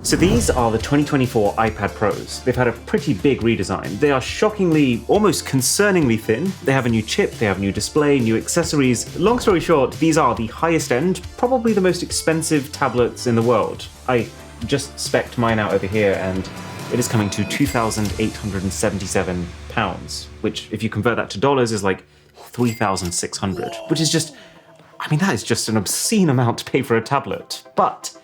So these are the 2024 iPad Pros. They've had a pretty big redesign. They are shockingly, almost concerningly thin. They have a new chip, they have a new display, new accessories. Long story short, these are the highest end, probably the most expensive tablets in the world. I just spec'd mine out over here and it is coming to £2,877, which if you convert that to dollars is like 3,600, which is just, that is just an obscene amount to pay for a tablet. But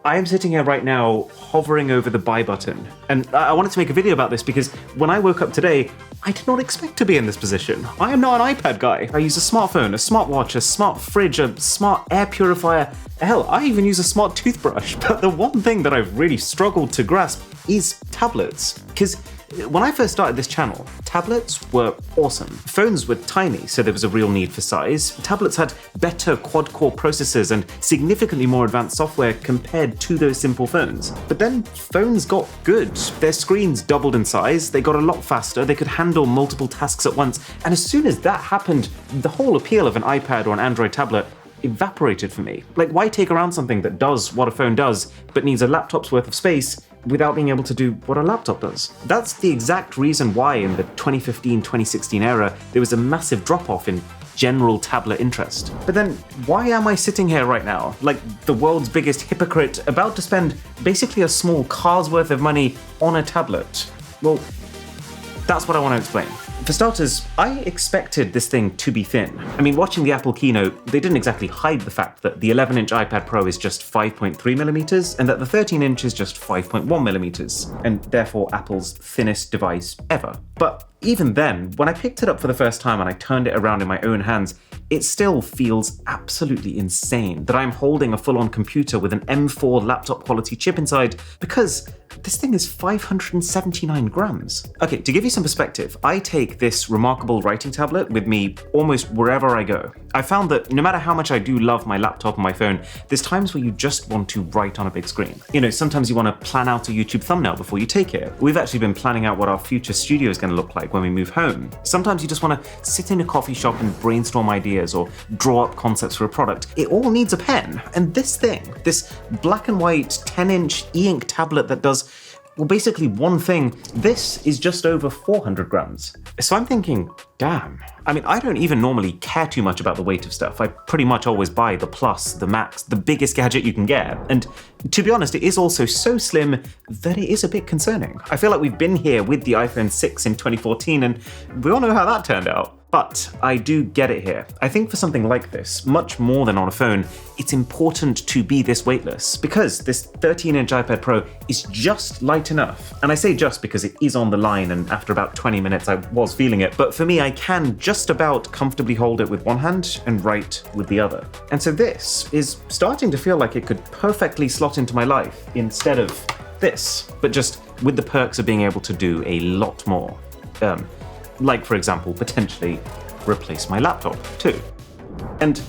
I am sitting here right now hovering over the buy button, and I wanted to make a video about this because when I woke up today, I did not expect to be in this position. I am not an iPad guy. I use a smartphone, a smartwatch, a smart fridge, a smart air purifier. Hell, I even use a smart toothbrush. But the one thing that I've really struggled to grasp is tablets. Because when I first started this channel, tablets were awesome. Phones were tiny, so there was a real need for size. Tablets had better quad-core processors and significantly more advanced software compared to those simple phones. But then phones got good. Their screens doubled in size, they got a lot faster, they could handle multiple tasks at once, and as soon as that happened, the whole appeal of an iPad or an Android tablet evaporated for me. Like, why take around something that does what a phone does, but needs a laptop's worth of space without being able to do what a laptop does? That's the exact reason why in the 2015-2016 era, there was a massive drop-off in general tablet interest. But then, why am I sitting here right now, like the world's biggest hypocrite, about to spend basically a small car's worth of money on a tablet? Well, that's what I want to explain. For starters, I expected this thing to be thin. Watching the Apple keynote, they didn't exactly hide the fact that the 11-inch iPad Pro is just 5.3mm and that the 13-inch is just 5.1mm, and therefore Apple's thinnest device ever. But even then, when I picked it up for the first time and I turned it around in my own hands, it still feels absolutely insane that I'm holding a full-on computer with an M4 laptop quality chip inside, because this thing is 579 grams. Okay, to give you some perspective, I take this remarkable writing tablet with me almost wherever I go. I found that no matter how much I do love my laptop and my phone, there's times where you just want to write on a big screen. Sometimes you want to plan out a YouTube thumbnail before you take it. We've actually been planning out what our future studio is going to look like when we move home. Sometimes you just want to sit in a coffee shop and brainstorm ideas or draw up concepts for a product. It all needs a pen. And this thing, this black and white 10-inch e-ink tablet that does, well, basically one thing, this is just over 400 grams. So I'm thinking, damn. I don't even normally care too much about the weight of stuff. I pretty much always buy the Plus, the Max, the biggest gadget you can get. And to be honest, it is also so slim that it is a bit concerning. I feel like we've been here with the iPhone 6 in 2014, and we all know how that turned out. But I do get it here. I think for something like this, much more than on a phone, it's important to be this weightless, because this 13-inch iPad Pro is just light enough. And I say just because it is on the line, and after about 20 minutes I was feeling it. But for me, I can just about comfortably hold it with one hand and write with the other. And so this is starting to feel like it could perfectly slot into my life instead of this, but just with the perks of being able to do a lot more. Like, for example, potentially replace my laptop too. And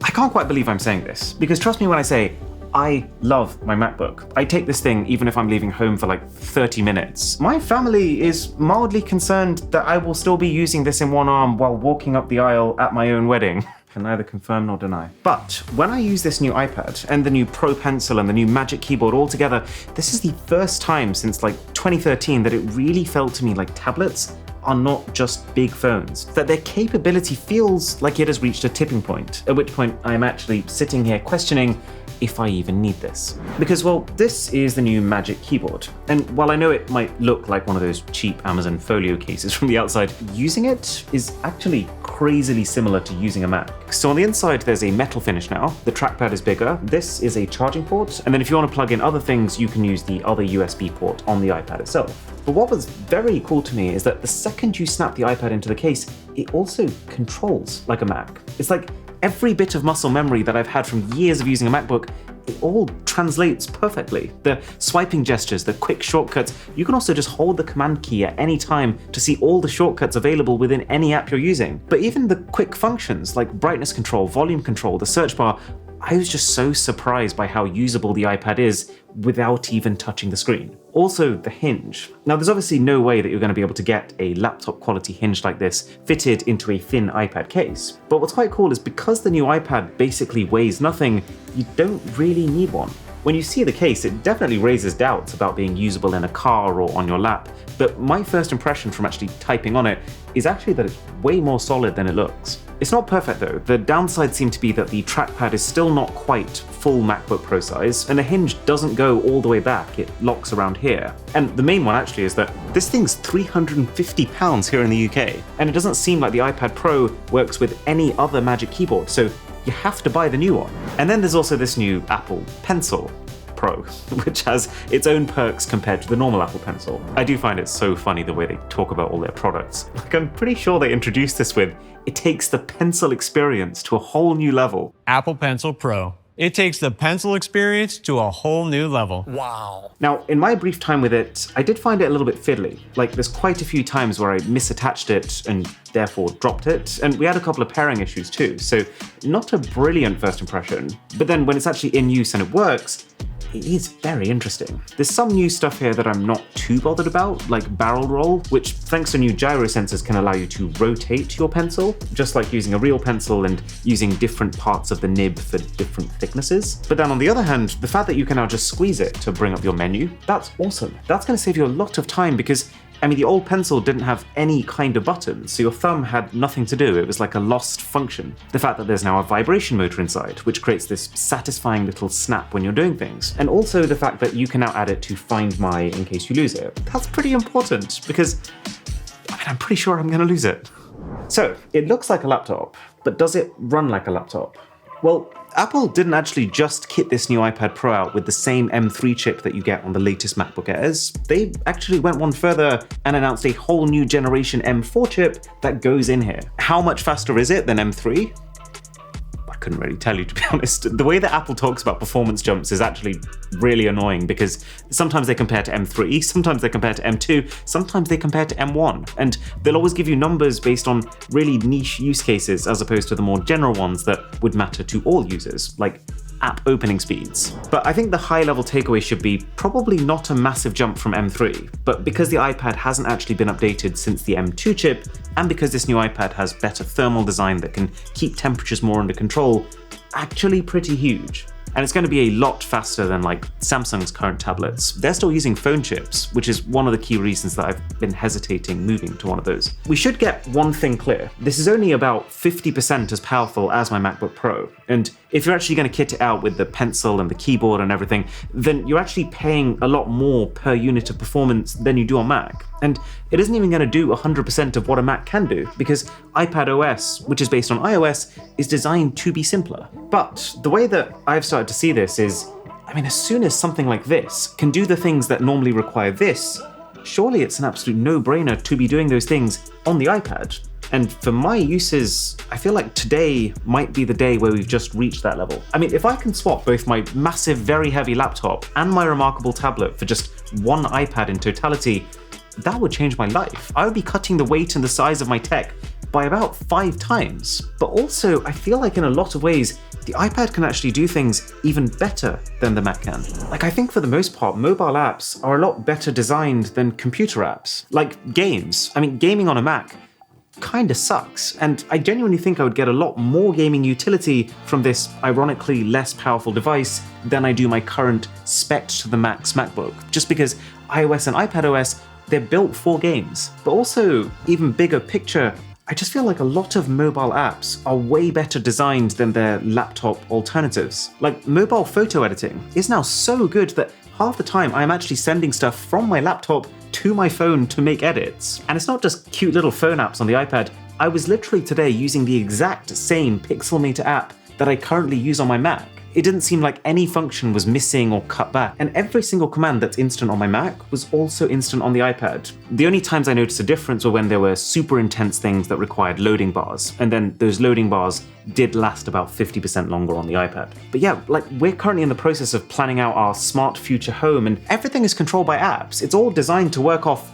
I can't quite believe I'm saying this, because trust me when I say I love my MacBook. I take this thing even if I'm leaving home for like 30 minutes. My family is mildly concerned that I will still be using this in one arm while walking up the aisle at my own wedding. Can neither confirm nor deny. But when I use this new iPad and the new Pro Pencil and the new Magic Keyboard all together, this is the first time since like 2013 that it really felt to me like tablets are not just big phones, that their capability feels like it has reached a tipping point, at which point I'm actually sitting here questioning if I even need this. Because, well, this is the new Magic Keyboard. And while I know it might look like one of those cheap Amazon folio cases from the outside, using it is actually crazily similar to using a Mac. So on the inside, there's a metal finish now. The trackpad is bigger. This is a charging port. And then if you want to plug in other things, you can use the other USB port on the iPad itself. But what was very cool to me is that the second you snap the iPad into the case, it also controls like a Mac. It's like every bit of muscle memory that I've had from years of using a MacBook, it all translates perfectly. The swiping gestures, the quick shortcuts, you can also just hold the command key at any time to see all the shortcuts available within any app you're using. But even the quick functions like brightness control, volume control, the search bar, I was just so surprised by how usable the iPad is without even touching the screen. Also, the hinge. Now, there's obviously no way that you're going to be able to get a laptop quality hinge like this fitted into a thin iPad case. But what's quite cool is because the new iPad basically weighs nothing, you don't really need one. When you see the case, it definitely raises doubts about being usable in a car or on your lap, but my first impression from actually typing on it is actually that it's way more solid than it looks. It's not perfect though. The downside seemed to be that the trackpad is still not quite full MacBook Pro size, and the hinge doesn't go all the way back, it locks around here. And the main one actually is that this thing's £350 here in the UK, and it doesn't seem like the iPad Pro works with any other Magic Keyboard, so you have to buy the new one. And then there's also this new Apple Pencil Pro, which has its own perks compared to the normal Apple Pencil. I do find it so funny the way they talk about all their products. Like, I'm pretty sure they introduced this with, it takes the pencil experience to a whole new level. Apple Pencil Pro. It takes the pencil experience to a whole new level. Wow. Now, in my brief time with it, I did find it a little bit fiddly. Like, there's quite a few times where I misattached it and therefore dropped it, and we had a couple of pairing issues too, so not a brilliant first impression. But then when it's actually in use and it works, it is very interesting. There's some new stuff here that I'm not too bothered about, like barrel roll, which thanks to new gyro sensors can allow you to rotate your pencil, just like using a real pencil and using different parts of the nib for different thicknesses. But then on the other hand, the fact that you can now just squeeze it to bring up your menu, that's awesome. That's going to save you a lot of time because the old pencil didn't have any kind of buttons, so your thumb had nothing to do. It was like a lost function. The fact that there's now a vibration motor inside, which creates this satisfying little snap when you're doing things. And also the fact that you can now add it to Find My in case you lose it. That's pretty important because, I'm pretty sure I'm gonna lose it. So, it looks like a laptop, but does it run like a laptop? Well, Apple didn't actually just kit this new iPad Pro out with the same M3 chip that you get on the latest MacBook Airs. They actually went one further and announced a whole new generation M4 chip that goes in here. How much faster is it than M3? I couldn't really tell you, to be honest. The way that Apple talks about performance jumps is actually really annoying because sometimes they compare to M3, sometimes they compare to M2, sometimes they compare to M1, and they'll always give you numbers based on really niche use cases as opposed to the more general ones that would matter to all users, like app opening speeds. But I think the high-level takeaway should be probably not a massive jump from M3, but because the iPad hasn't actually been updated since the M2 chip, and because this new iPad has better thermal design that can keep temperatures more under control, actually pretty huge. And it's going to be a lot faster than like Samsung's current tablets. They're still using phone chips, which is one of the key reasons that I've been hesitating moving to one of those. We should get one thing clear. This is only about 50% as powerful as my MacBook Pro. And if you're actually going to kit it out with the pencil and the keyboard and everything, then you're actually paying a lot more per unit of performance than you do on Mac. And it isn't even going to do 100% of what a Mac can do, because iPad OS, which is based on iOS, is designed to be simpler. But the way that I've started to see this is, as soon as something like this can do the things that normally require this, surely it's an absolute no-brainer to be doing those things on the iPad. And for my uses, I feel like today might be the day where we've just reached that level. If I can swap both my massive, very heavy laptop and my remarkable tablet for just one iPad in totality, that would change my life. I would be cutting the weight and the size of my tech by about 5 times. But also, I feel like in a lot of ways, the iPad can actually do things even better than the Mac can. I think for the most part, mobile apps are a lot better designed than computer apps. Like games. Gaming on a Mac kinda sucks, and I genuinely think I would get a lot more gaming utility from this ironically less powerful device than I do my current spec'd to the max MacBook, just because iOS and iPadOS, they're built for games. But also, even bigger picture, I just feel like a lot of mobile apps are way better designed than their laptop alternatives. Like mobile photo editing is now so good that half the time I'm actually sending stuff from my laptop to my phone to make edits. And it's not just cute little phone apps on the iPad. I was literally today using the exact same Pixelmator app that I currently use on my Mac. It didn't seem like any function was missing or cut back, and every single command that's instant on my Mac was also instant on the iPad. The only times I noticed a difference were when there were super intense things that required loading bars, and then those loading bars did last about 50% longer on the iPad. But yeah, we're currently in the process of planning out our smart future home, and everything is controlled by apps. It's all designed to work off,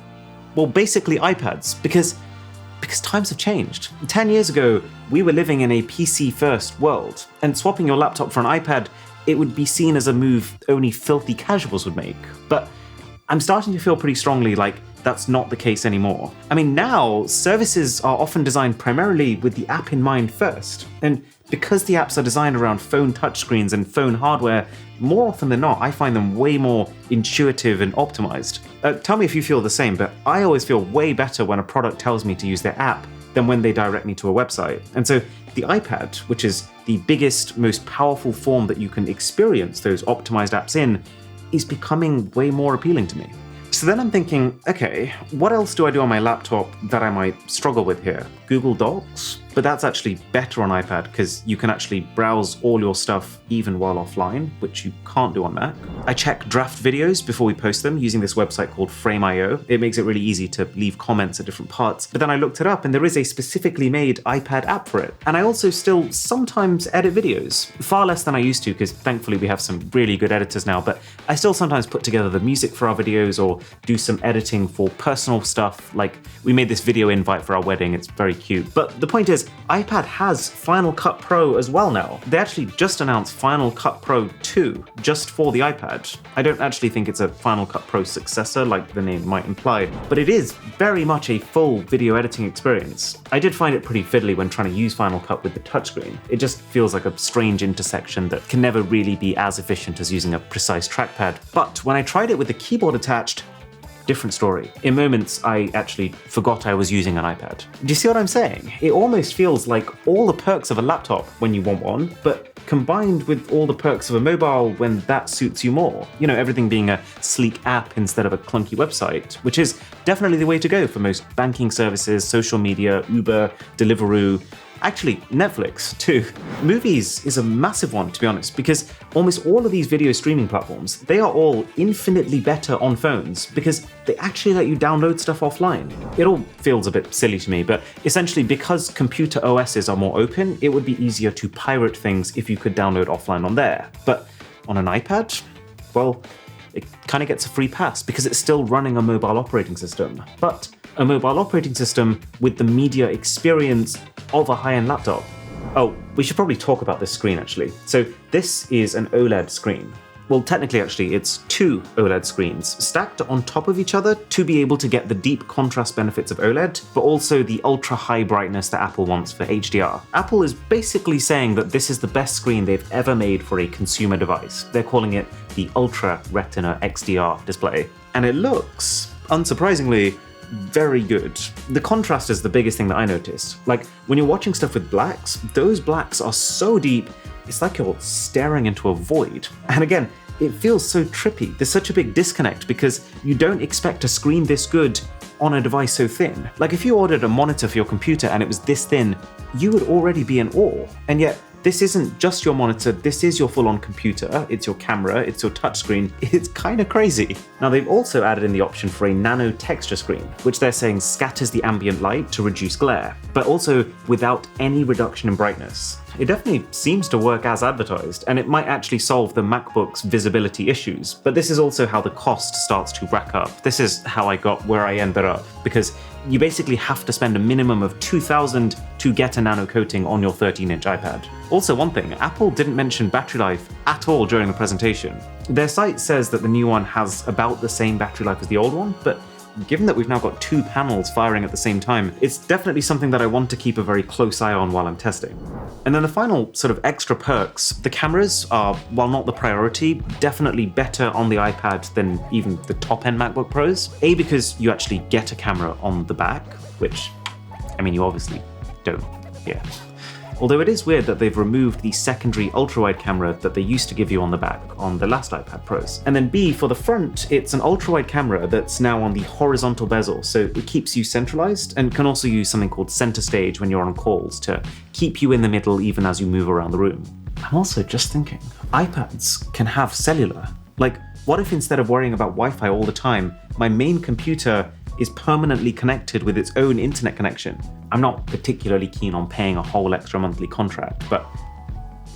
basically iPads, because times have changed. 10 years ago, we were living in a PC-first world, and swapping your laptop for an iPad, it would be seen as a move only filthy casuals would make. But I'm starting to feel pretty strongly like that's not the case anymore. I mean, now services are often designed primarily with the app in mind first. And because the apps are designed around phone touchscreens and phone hardware, more often than not, I find them way more intuitive and optimized. Tell me if you feel the same, but I always feel way better when a product tells me to use their app than when they direct me to a website. And so the iPad, which is the biggest, most powerful form that you can experience those optimized apps in, is becoming way more appealing to me. So then I'm thinking, okay, what else do I do on my laptop that I might struggle with here? Google Docs? But that's actually better on iPad because you can actually browse all your stuff even while offline, which you can't do on Mac. I check draft videos before we post them using this website called Frame.io. It makes it really easy to leave comments at different parts. But then I looked it up and there is a specifically made iPad app for it. And I also still sometimes edit videos, far less than I used to because thankfully we have some really good editors now, but I still sometimes put together the music for our videos or do some editing for personal stuff. Like we made this video invite for our wedding, it's very cute. But the point is, iPad has Final Cut Pro as well now. They actually just announced Final Cut Pro 2 just for the iPad. I don't actually think it's a Final Cut Pro successor like the name might imply, but it is very much a full video editing experience. I did find it pretty fiddly when trying to use Final Cut with the touchscreen. It just feels like a strange intersection that can never really be as efficient as using a precise trackpad. But when I tried it with the keyboard attached, different story. In moments, I actually forgot I was using an iPad. Do you see what I'm saying? It almost feels like all the perks of a laptop when you want one, but combined with all the perks of a mobile when that suits you more. You know, everything being a sleek app instead of a clunky website, which is definitely the way to go for most banking services, social media, Uber, Deliveroo, actually, Netflix too. Movies is a massive one, to be honest, because almost all of these video streaming platforms, they are all infinitely better on phones because they actually let you download stuff offline. It all feels a bit silly to me, but essentially because computer OSs are more open, it would be easier to pirate things if you could download offline on there. But on an iPad, well, it kind of gets a free pass because it's still running a mobile operating system. But a mobile operating system with the media experience of a high-end laptop. Oh, we should probably talk about this screen actually. So this is an OLED screen. Well, technically actually it's two OLED screens stacked on top of each other to be able to get the deep contrast benefits of OLED, but also the ultra high brightness that Apple wants for HDR. Apple is basically saying that this is the best screen they've ever made for a consumer device. They're calling it the Ultra Retina XDR display. And it looks, unsurprisingly, very good. The contrast is the biggest thing that I noticed. Like, when you're watching stuff with blacks, those blacks are so deep, it's like you're staring into a void. And again, it feels so trippy. There's such a big disconnect because you don't expect a screen this good on a device so thin. Like, if you ordered a monitor for your computer and it was this thin, you would already be in awe. And yet, this isn't just your monitor, this is your full-on computer, it's your camera, it's your touchscreen. It's kind of crazy. Now they've also added in the option for a nano texture screen, which they're saying scatters the ambient light to reduce glare, but also without any reduction in brightness. It definitely seems to work as advertised, and it might actually solve the MacBook's visibility issues, but this is also how the cost starts to rack up. This is how I got where I ended up, because you basically have to spend a minimum of $2,000 to get a nano coating on your 13-inch iPad. Also, one thing, Apple didn't mention battery life at all during the presentation. Their site says that the new one has about the same battery life as the old one, but given that we've now got two panels firing at the same time, it's definitely something that I want to keep a very close eye on while I'm testing. And then the final sort of extra perks, the cameras are, while not the priority, definitely better on the iPad than even the top-end MacBook Pros. A, because you actually get a camera on the back, which, I mean, you obviously don't here. Although it is weird that they've removed the secondary ultra-wide camera that they used to give you on the back on the last iPad Pros. And then B, for the front, it's an ultra-wide camera that's now on the horizontal bezel, so it keeps you centralized and can also use something called center stage when you're on calls to keep you in the middle even as you move around the room. I'm also just thinking, iPads can have cellular. Like, what if instead of worrying about Wi-Fi all the time, my main computer is permanently connected with its own internet connection? I'm not particularly keen on paying a whole extra monthly contract, but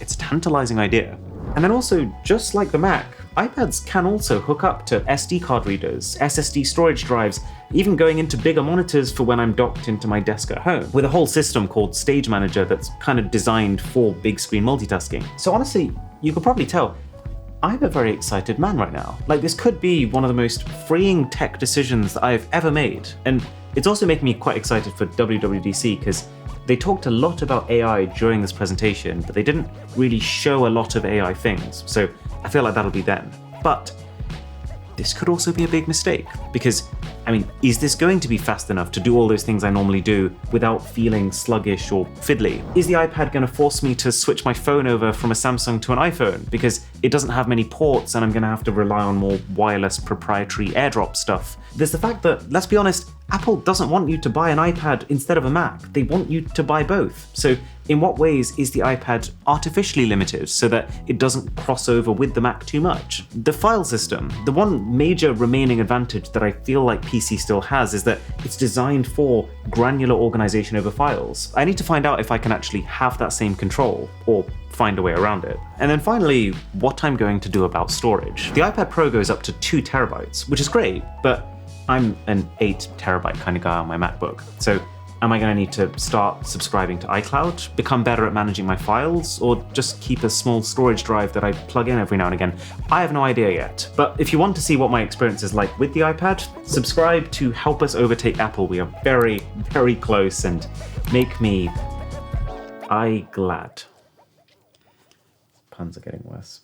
it's a tantalizing idea. And then also, just like the Mac, iPads can also hook up to SD card readers, SSD storage drives, even going into bigger monitors for when I'm docked into my desk at home, with a whole system called Stage Manager that's kind of designed for big screen multitasking. So honestly, you could probably tell, I'm a very excited man right now. Like, this could be one of the most freeing tech decisions that I've ever made. And it's also making me quite excited for WWDC because they talked a lot about AI during this presentation, but they didn't really show a lot of AI things. So I feel like that'll be then. But this could also be a big mistake because, I mean, is this going to be fast enough to do all those things I normally do without feeling sluggish or fiddly? Is the iPad going to force me to switch my phone over from a Samsung to an iPhone because it doesn't have many ports and I'm going to have to rely on more wireless proprietary AirDrop stuff? There's the fact that, let's be honest, Apple doesn't want you to buy an iPad instead of a Mac. They want you to buy both. So in what ways is the iPad artificially limited so that it doesn't cross over with the Mac too much? The file system, the one major remaining advantage that I feel like PC still has is that it's designed for granular organization over files. I need to find out if I can actually have that same control or find a way around it. And then finally, what I'm going to do about storage. The iPad Pro goes up to 2 terabytes, which is great, but I'm an 8 terabyte kind of guy on my MacBook. So am I going to need to start subscribing to iCloud, become better at managing my files, or just keep a small storage drive that I plug in every now and again? I have no idea yet. But if you want to see what my experience is like with the iPad, subscribe to help us overtake Apple. We are very, very close and make me glad. Puns are getting worse.